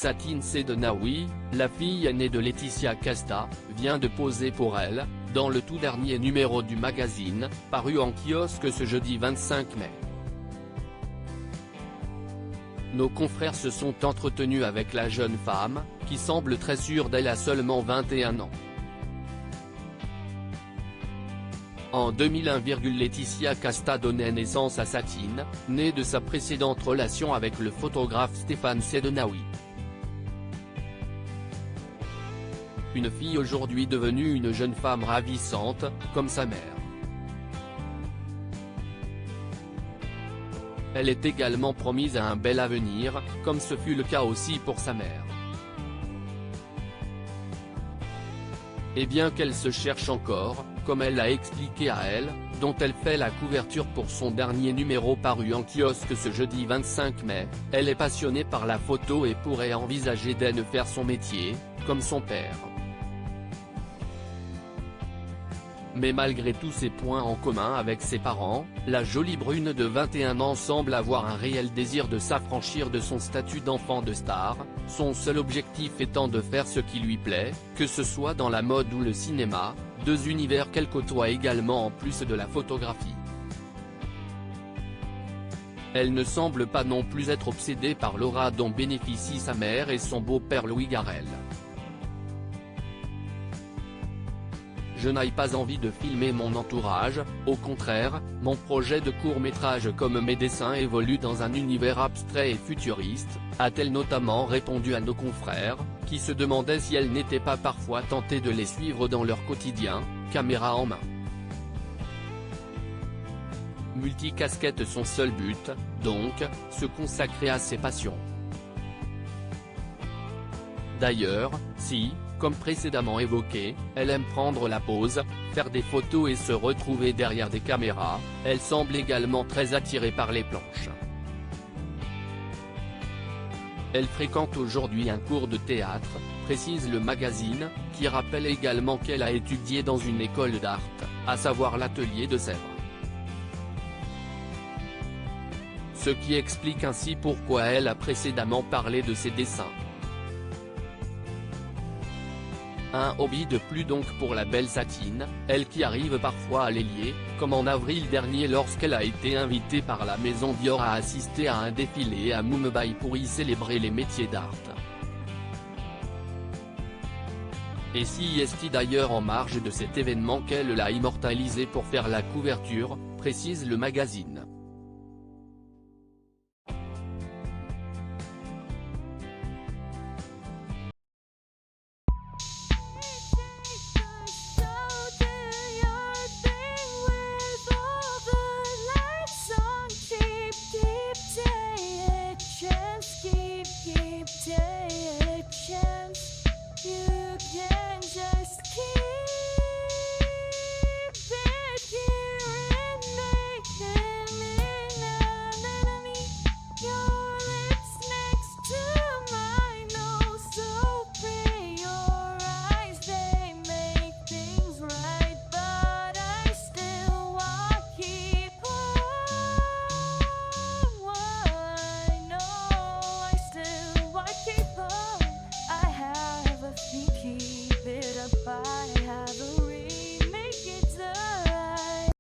Satine Sedenaoui, la fille aînée de Laetitia Casta, vient de poser pour elle, dans le tout dernier numéro du magazine, paru en kiosque ce jeudi 25 mai. Nos confrères se sont entretenus avec la jeune femme, qui semble très sûre d'elle à seulement 21 ans. En 2001, Laetitia Casta donnait naissance à Satine, née de sa précédente relation avec le photographe Stéphane Sedenaoui. Une fille aujourd'hui devenue une jeune femme ravissante, comme sa mère. Elle est également promise à un bel avenir, comme ce fut le cas aussi pour sa mère. Et bien qu'elle se cherche encore, comme elle l'a expliqué à Elle, dont elle fait la couverture pour son dernier numéro paru en kiosque ce jeudi 25 mai, elle est passionnée par la photo et pourrait envisager d'en faire son métier, comme son père. Mais malgré tous ses points en commun avec ses parents, la jolie brune de 21 ans semble avoir un réel désir de s'affranchir de son statut d'enfant de star, son seul objectif étant de faire ce qui lui plaît, que ce soit dans la mode ou le cinéma, deux univers qu'elle côtoie également en plus de la photographie. Elle ne semble pas non plus être obsédée par l'aura dont bénéficient sa mère et son beau-père Louis Garrel. Je n'ai pas envie de filmer mon entourage, au contraire, mon projet de court-métrage comme mes dessins évolue dans un univers abstrait et futuriste, a-t-elle notamment répondu à nos confrères, qui se demandaient si elle n'était pas parfois tentée de les suivre dans leur quotidien, caméra en main. Multicasquette, son seul but, donc, se consacrer à ses passions. D'ailleurs, si, comme précédemment évoqué, elle aime prendre la pose, faire des photos et se retrouver derrière des caméras, elle semble également très attirée par les planches. Elle fréquente aujourd'hui un cours de théâtre, précise le magazine, qui rappelle également qu'elle a étudié dans une école d'art, à savoir l'atelier de Sèvres. Ce qui explique ainsi pourquoi elle a précédemment parlé de ses dessins. Un hobby de plus donc pour la belle Satine, elle qui arrive parfois à les lier, comme en avril dernier lorsqu'elle a été invitée par la maison Dior à assister à un défilé à Mumbai pour y célébrer les métiers d'art. Et si est d'ailleurs en marge de cet événement qu'elle l'a immortalisé pour faire la couverture, précise le magazine.